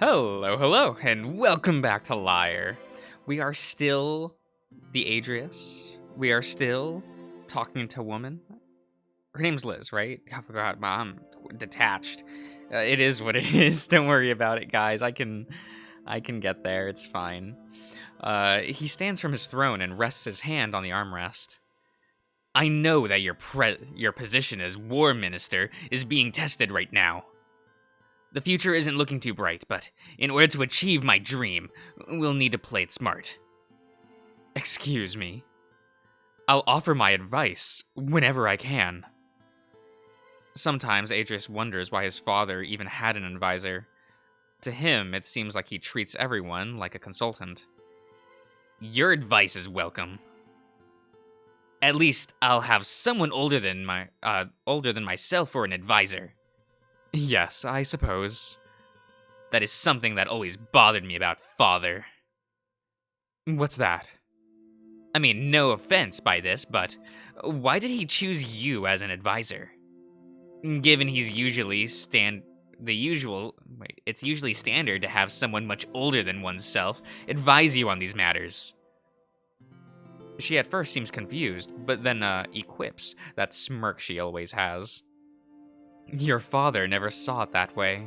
Hello, hello, and welcome back to Lyre. We are still the Adrius. We are still talking to a woman. Her name's Liz, right? I forgot, I'm detached. It is what it is. Don't worry about it, guys. I can get there. It's fine. He stands from his throne and rests his hand on the armrest. I know that your position as War Minister is being tested right now. The future isn't looking too bright, but in order to achieve my dream, we'll need to play it smart. Excuse me. I'll offer my advice whenever I can. Sometimes Adris wonders why his father even had an advisor. To him, it seems like he treats everyone like a consultant. Your advice is welcome. At least I'll have someone older than myself for an advisor. Yes, I suppose. That is something that always bothered me about father. What's that? I mean, no offense by this, but why did he choose you as an advisor? Given it's usually standard to have someone much older than oneself advise you on these matters. She at first seems confused, but then equips that smirk she always has. Your father never saw it that way.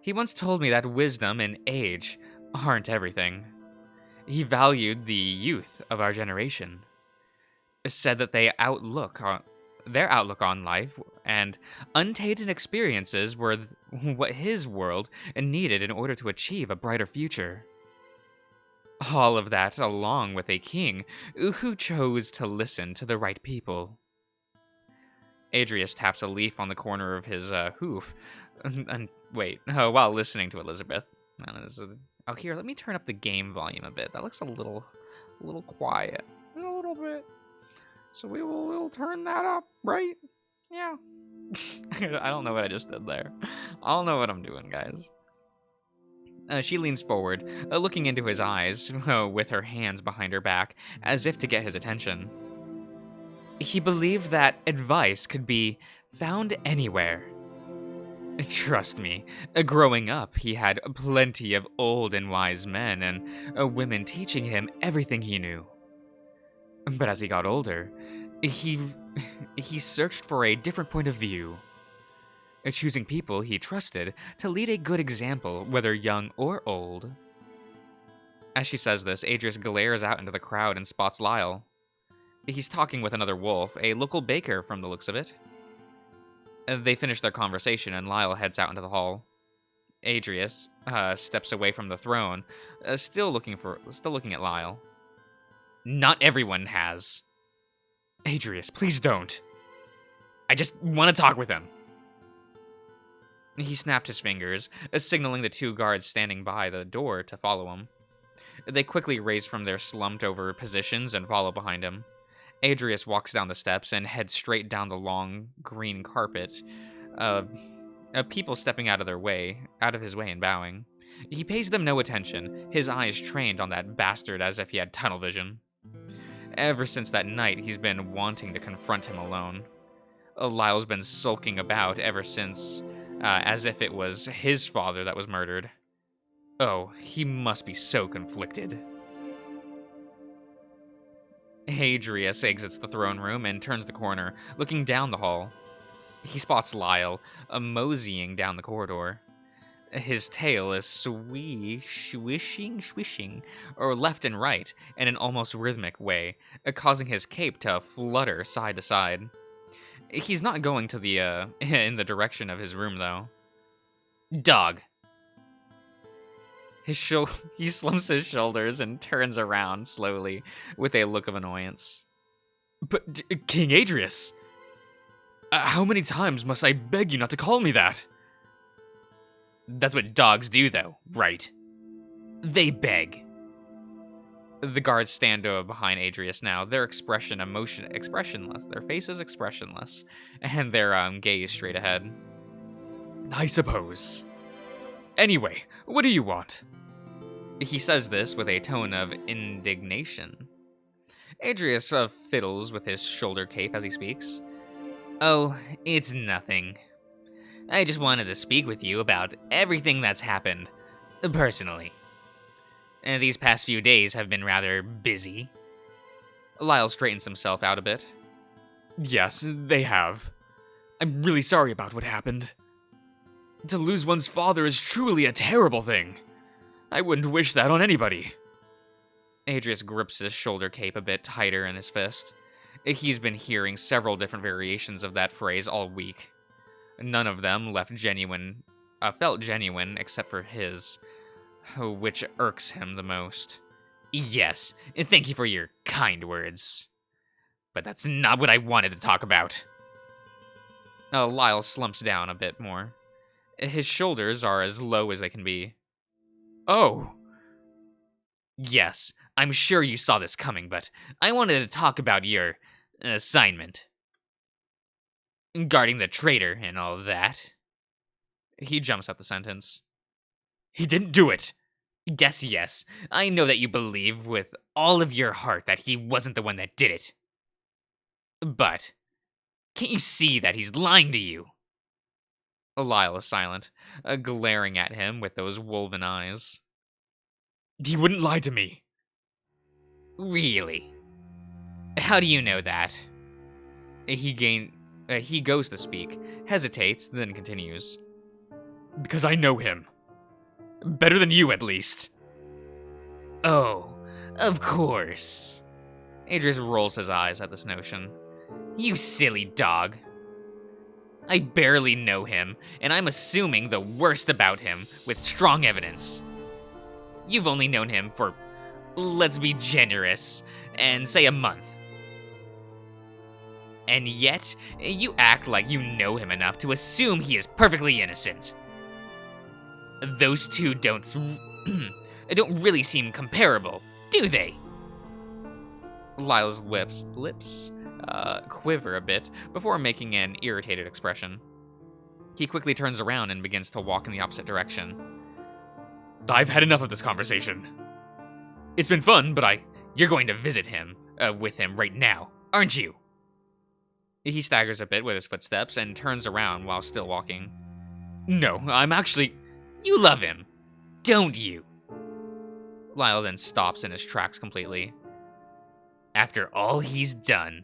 He once told me that wisdom and age aren't everything. He valued the youth of our generation. Said that their outlook on life and untainted experiences were what his world needed in order to achieve a brighter future. All of that along with a king who chose to listen to the right people. Adrius taps a leaf on the corner of his hoof, while listening to Elizabeth. Oh, here, let me turn up the game volume a bit. That looks a little quiet, a little bit. So we'll turn that up, right? Yeah. I don't know what I just did there. I don't know what I'm doing, guys. She leans forward, looking into his eyes, with her hands behind her back, as if to get his attention. He believed that advice could be found anywhere. Trust me, growing up, he had plenty of old and wise men and women teaching him everything he knew. But as he got older, he searched for a different point of view, choosing people he trusted to lead a good example, whether young or old. As she says this, Adris glares out into the crowd and spots Lyle. He's talking with another wolf, a local baker from the looks of it. They finish their conversation and Lyle heads out into the hall. Adrius steps away from the throne, still looking at Lyle. Not everyone has. Adrius, please don't. I just want to talk with him. He snapped his fingers, signaling the two guards standing by the door to follow him. They quickly raise from their slumped-over positions and follow behind him. Adrius walks down the steps and heads straight down the long, green carpet, people stepping out of his way and bowing. He pays them no attention, his eyes trained on that bastard as if he had tunnel vision. Ever since that night, he's been wanting to confront him alone. Lyle's been sulking about ever since, as if it was his father that was murdered. Oh, he must be so conflicted. Adrius exits the throne room and turns the corner, looking down the hall. He spots Lyle, moseying down the corridor. His tail is swishing, or left and right in an almost rhythmic way, causing his cape to flutter side to side. He's not going to the, in the direction of his room, though. Dog. He slumps his shoulders and turns around slowly, with a look of annoyance. But, King Adrius! How many times must I beg you not to call me that? That's what dogs do, though, right? They beg. The guards stand behind Adrius now, their expressionless. Their faces expressionless, and their gaze straight ahead. I suppose. Anyway, what do you want? He says this with a tone of indignation. Adrius fiddles with his shoulder cape as he speaks. Oh, it's nothing. I just wanted to speak with you about everything that's happened, personally. These past few days have been rather busy. Lyle straightens himself out a bit. Yes, they have. I'm really sorry about what happened. To lose one's father is truly a terrible thing. I wouldn't wish that on anybody. Adrius grips his shoulder cape a bit tighter in his fist. He's been hearing several different variations of that phrase all week. None of them felt genuine except for his, which irks him the most. Yes, and thank you for your kind words. But that's not what I wanted to talk about. Lyle slumps down a bit more. His shoulders are as low as they can be. Oh. Yes, I'm sure you saw this coming, but I wanted to talk about your assignment. Guarding the traitor and all that. He jumps at the sentence. He didn't do it. Yes. I know that you believe with all of your heart that he wasn't the one that did it. But can't you see that he's lying to you? Lyle is silent, glaring at him with those wolven eyes. He wouldn't lie to me. Really? How do you know that? He goes to speak, hesitates, then continues. Because I know him. Better than you, at least. Oh, of course. Adrius rolls his eyes at this notion. You silly dog. I barely know him, and I'm assuming the worst about him with strong evidence. You've only known him for, let's be generous, and say a month. And yet, you act like you know him enough to assume he is perfectly innocent. Those two don't really seem comparable, do they? Lyle's lips quiver a bit before making an irritated expression. He quickly turns around and begins to walk in the opposite direction. I've had enough of this conversation. It's been fun, but You're going to visit him, with him right now, aren't you? He staggers a bit with his footsteps and turns around while still walking. No, I'm actually... You love him, don't you? Lyle then stops in his tracks completely. After all he's done.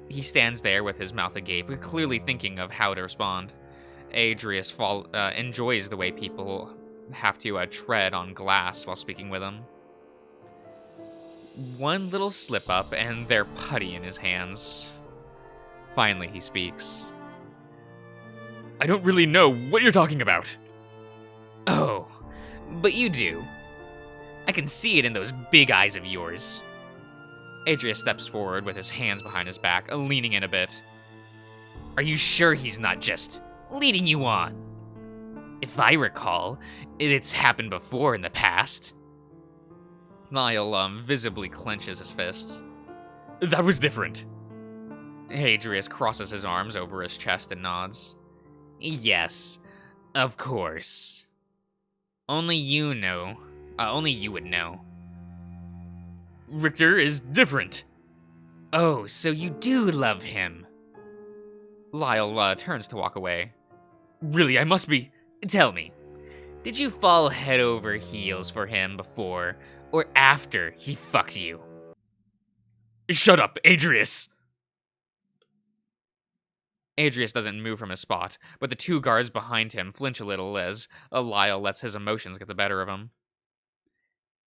He stands there with his mouth agape, clearly thinking of how to respond. Adrius enjoys the way people have to tread on glass while speaking with him. One little slip up and they're putty in his hands. Finally, he speaks. I don't really know what you're talking about. Oh, but you do. I can see it in those big eyes of yours. Adrius steps forward with his hands behind his back, leaning in a bit. Are you sure he's not just leading you on? If I recall, it's happened before in the past. Lyle visibly clenches his fists. That was different. Adrius crosses his arms over his chest and nods. Yes, of course. Only you would know. Richter is different. Oh, so you do love him. Lyle turns to walk away. Really, I must be... Tell me, did you fall head over heels for him before or after he fucked you? Shut up, Adrius! Adrius doesn't move from his spot, but the two guards behind him flinch a little as Lyle lets his emotions get the better of him.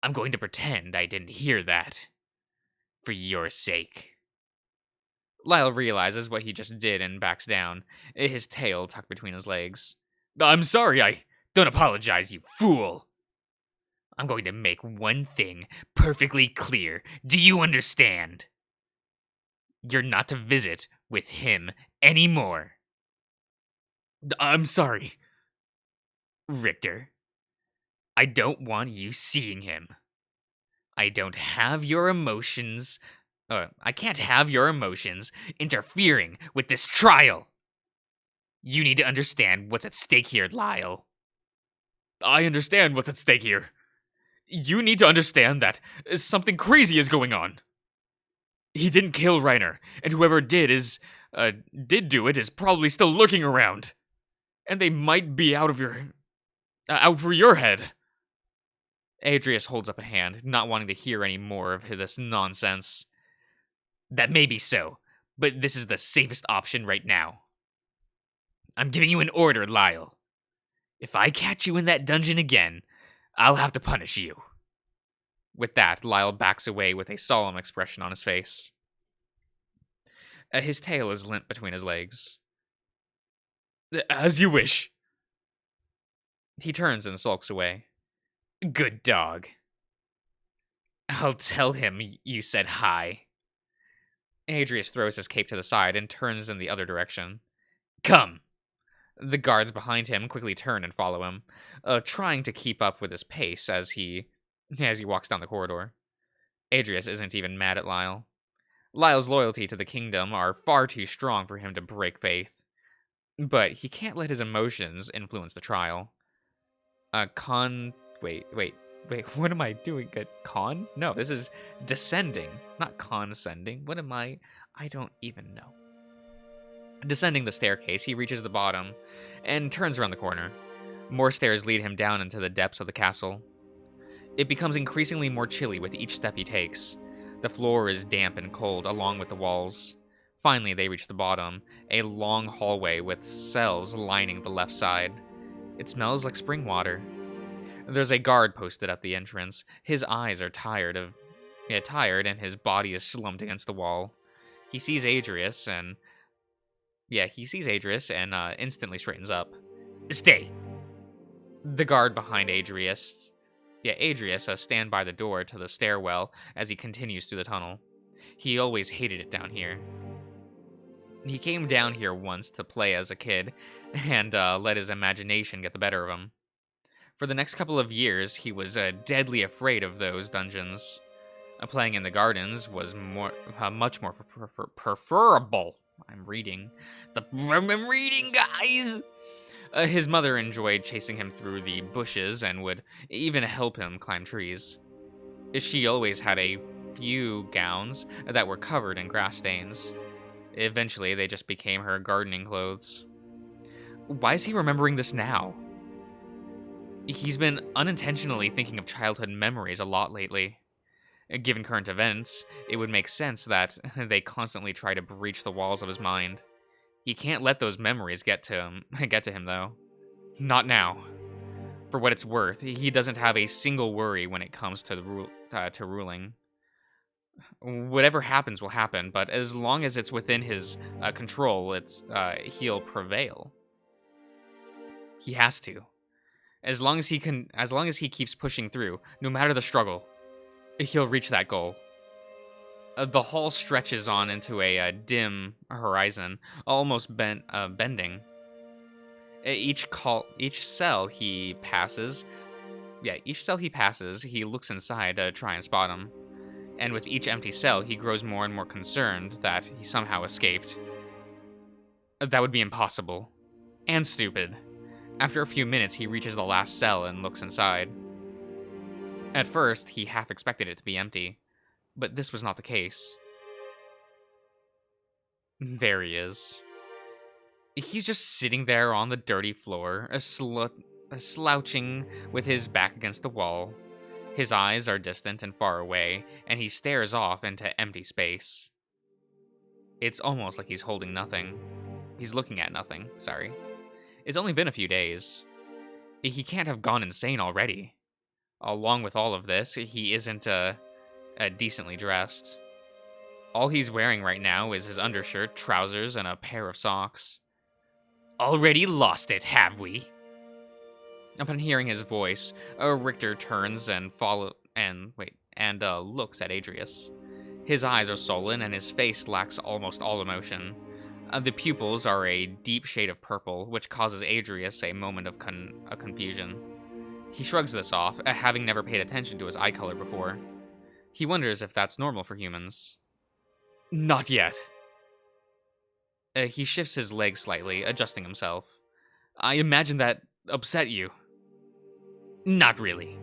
I'm going to pretend I didn't hear that. For your sake. Lyle realizes what he just did and backs down, his tail tucked between his legs. I'm sorry, Don't apologize, you fool! I'm going to make one thing perfectly clear. Do you understand? You're not to visit with him anymore. I'm sorry. Richter, I don't want you seeing him. I don't have your emotions. I can't have your emotions interfering with this trial. You need to understand what's at stake here, Lyle. I understand what's at stake here. You need to understand that something crazy is going on. He didn't kill Reiner, and whoever did do it is probably still lurking around. And they might be out for your head. Adrius holds up a hand, not wanting to hear any more of this nonsense. That may be so, but this is the safest option right now. I'm giving you an order, Lyle. If I catch you in that dungeon again, I'll have to punish you. With that, Lyle backs away with a solemn expression on his face. His tail is limp between his legs. As you wish. He turns and sulks away. Good dog. I'll tell him you said hi. Adrius throws his cape to the side and turns in the other direction. Come. The guards behind him quickly turn and follow him, trying to keep up with his pace as he walks down the corridor. Adrius isn't even mad at Lyle. Lyle's loyalty to the kingdom are far too strong for him to break faith. But he can't let his emotions influence the trial. Wait, what am I doing? Con? No, this is descending, not condescending. What am I? I don't even know. Descending the staircase, he reaches the bottom and turns around the corner. More stairs lead him down into the depths of the castle. It becomes increasingly more chilly with each step he takes. The floor is damp and cold, along with the walls. Finally, they reach the bottom, a long hallway with cells lining the left side. It smells like spring water. There's a guard posted at the entrance. His eyes are tired, and his body is slumped against the wall. He sees Adrius and instantly straightens up. Stay. The guard behind Adrius stand by the door to the stairwell as he continues through the tunnel. He always hated it down here. He came down here once to play as a kid and let his imagination get the better of him. For the next couple of years, he was deadly afraid of those dungeons. Playing in the gardens was much more preferable. I'm reading, guys! His mother enjoyed chasing him through the bushes and would even help him climb trees. She always had a few gowns that were covered in grass stains. Eventually, they just became her gardening clothes. Why is he remembering this now? He's been unintentionally thinking of childhood memories a lot lately. Given current events, it would make sense that they constantly try to breach the walls of his mind. He can't let those memories get to him though. Not now. For what it's worth, he doesn't have a single worry when it comes to ruling. Whatever happens will happen, but as long as it's within his control, he'll prevail. He has to. As long as he keeps pushing through, no matter the struggle, he'll reach that goal. The hall stretches on into a dim horizon, almost bending. Each cell he passes, he looks inside to try and spot him. And with each empty cell, he grows more and more concerned that he somehow escaped. That would be impossible. And stupid. After a few minutes, he reaches the last cell and looks inside. At first, he half expected it to be empty, but this was not the case. There he is. He's just sitting there on the dirty floor, slouching with his back against the wall. His eyes are distant and far away, and he stares off into empty space. It's almost like he's holding nothing. He's looking at nothing, sorry. It's only been a few days. He can't have gone insane already. Along with all of this, he isn't decently dressed. All he's wearing right now is his undershirt, trousers, and a pair of socks. Already lost it, have we? Upon hearing his voice, Richter turns and looks at Adrius. His eyes are sullen and his face lacks almost all emotion. The pupils are a deep shade of purple, which causes Adrius a moment of confusion. He shrugs this off, having never paid attention to his eye color before. He wonders if that's normal for humans. Not yet. He shifts his legs slightly, adjusting himself. I imagine that upset you. Not really.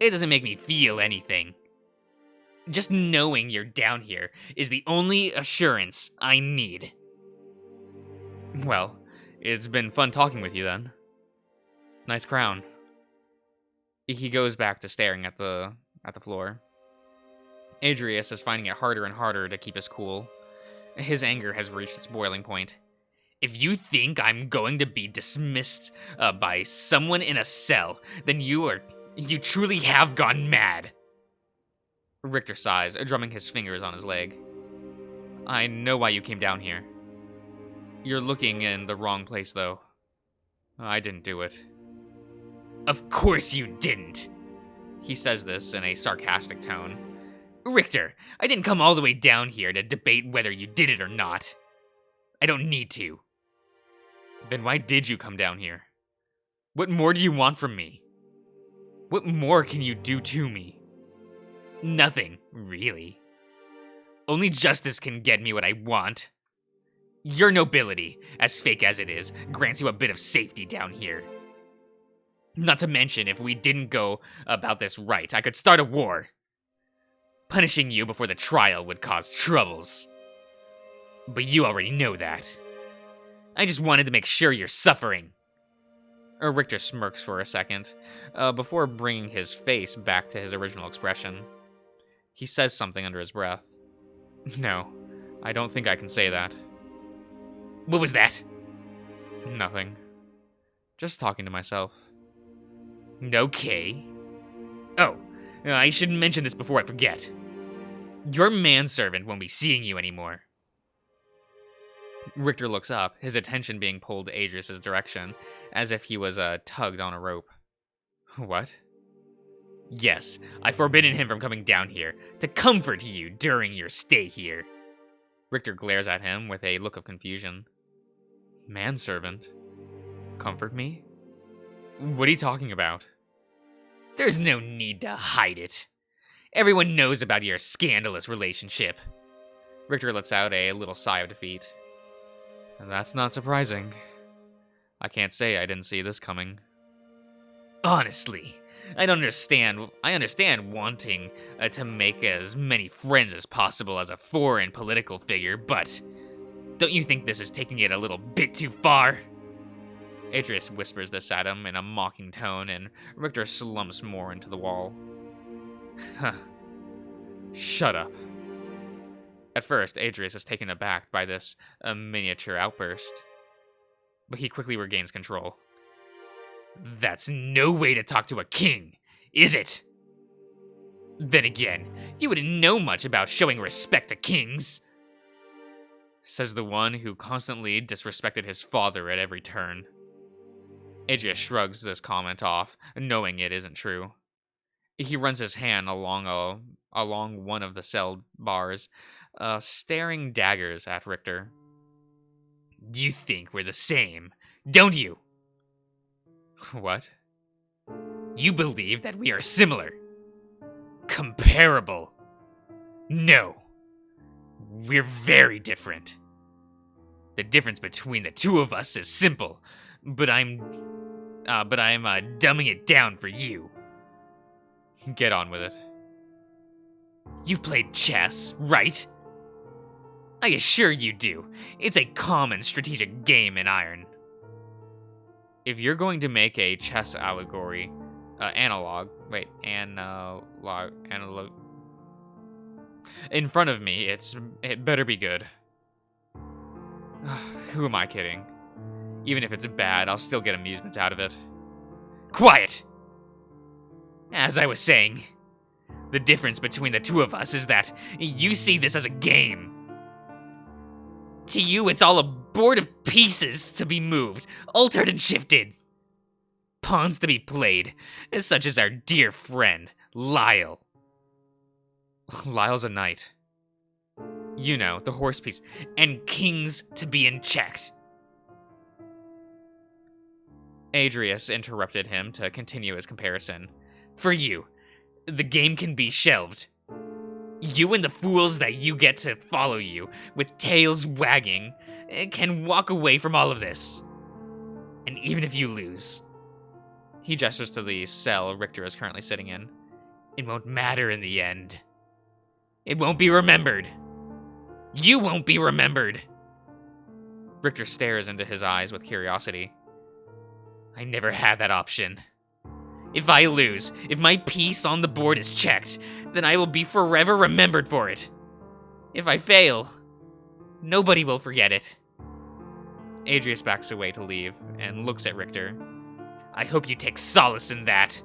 It doesn't make me feel anything. Just knowing you're down here is the only assurance I need. Well, It's been fun talking with you then. Nice crown. He goes back to staring at the floor. Adrius is finding it harder and harder to keep his cool. His anger has reached its boiling point. If you think I'm going to be dismissed by someone in a cell, then you truly have gone mad. Richter sighs, drumming his fingers on his leg. I know why you came down here. You're looking in the wrong place, though. I didn't do it. Of course you didn't. He says this in a sarcastic tone. Richter, I didn't come all the way down here to debate whether you did it or not. I don't need to. Then why did you come down here? What more do you want from me? What more can you do to me? Nothing, really. Only justice can get me what I want. Your nobility, as fake as it is, grants you a bit of safety down here. Not to mention, if we didn't go about this right, I could start a war. Punishing you before the trial would cause troubles. But you already know that. I just wanted to make sure you're suffering. Richter smirks for a second, before bringing his face back to his original expression. He says something under his breath. No, I don't think I can say that. What was that? Nothing. Just talking to myself. Okay. Oh, I should mention this before I forget. Your manservant won't be seeing you anymore. Richter looks up, his attention being pulled to Adrius' direction, as if he was tugged on a rope. What? Yes, I've forbidden him from coming down here to comfort you during your stay here. Richter glares at him with a look of confusion. Manservant? Comfort me? What are you talking about? There's no need to hide it. Everyone knows about your scandalous relationship. Richter lets out a little sigh of defeat. And that's not surprising. I can't say I didn't see this coming. Honestly, I understand wanting to make as many friends as possible as a foreign political figure, but don't you think this is taking it a little bit too far? Adrius whispers this at him in a mocking tone, and Richter slumps more into the wall. Huh. Shut up. At first, Adrius is taken aback by this miniature outburst, but he quickly regains control. That's no way to talk to a king, is it? Then again, you wouldn't know much about showing respect to kings, says the one who constantly disrespected his father at every turn. Adrius shrugs this comment off, knowing it isn't true. He runs his hand along one of the cell bars, staring daggers at Richter. You think we're the same, don't you? What? You believe that we are similar. Comparable. No. We're very different. The difference between the two of us is simple, but I'm dumbing it down for you. Get on with it. You've played chess, right? I assure you do. It's a common strategic game in Iron. If you're going to make a chess analog, in front of me, it better be good. Who am I kidding? Even if it's bad, I'll still get amusement out of it. Quiet! As I was saying, the difference between the two of us is that you see this as a game. To you, it's all a board of pieces to be moved, altered and shifted. Pawns to be played, such as our dear friend, Lyre. Lyle's a knight. You know, the horse piece. And kings to be unchecked. Adrius interrupted him to continue his comparison. For you, the game can be shelved. You and the fools that you get to follow you, with tails wagging, can walk away from all of this. And even if you lose, he gestures to the cell Richter is currently sitting in, it won't matter in the end. It won't be remembered. You won't be remembered. Richter stares into his eyes with curiosity. I never had that option. If I lose, if my piece on the board is checked, then I will be forever remembered for it. If I fail, nobody will forget it. Adrius backs away to leave and looks at Richter. I hope you take solace in that.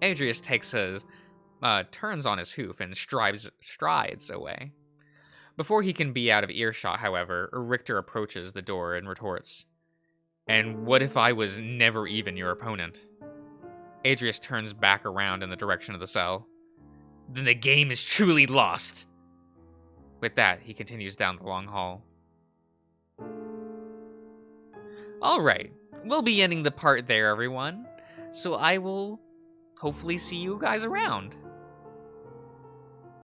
Adrius turns on his hoof and strides away. Before he can be out of earshot, however, Richter approaches the door and retorts. And what if I was never even your opponent? Adrius turns back around in the direction of the cell. Then the game is truly lost. With that, he continues down the long hall. Alright, we'll be ending the part there, everyone. So I will hopefully see you guys around.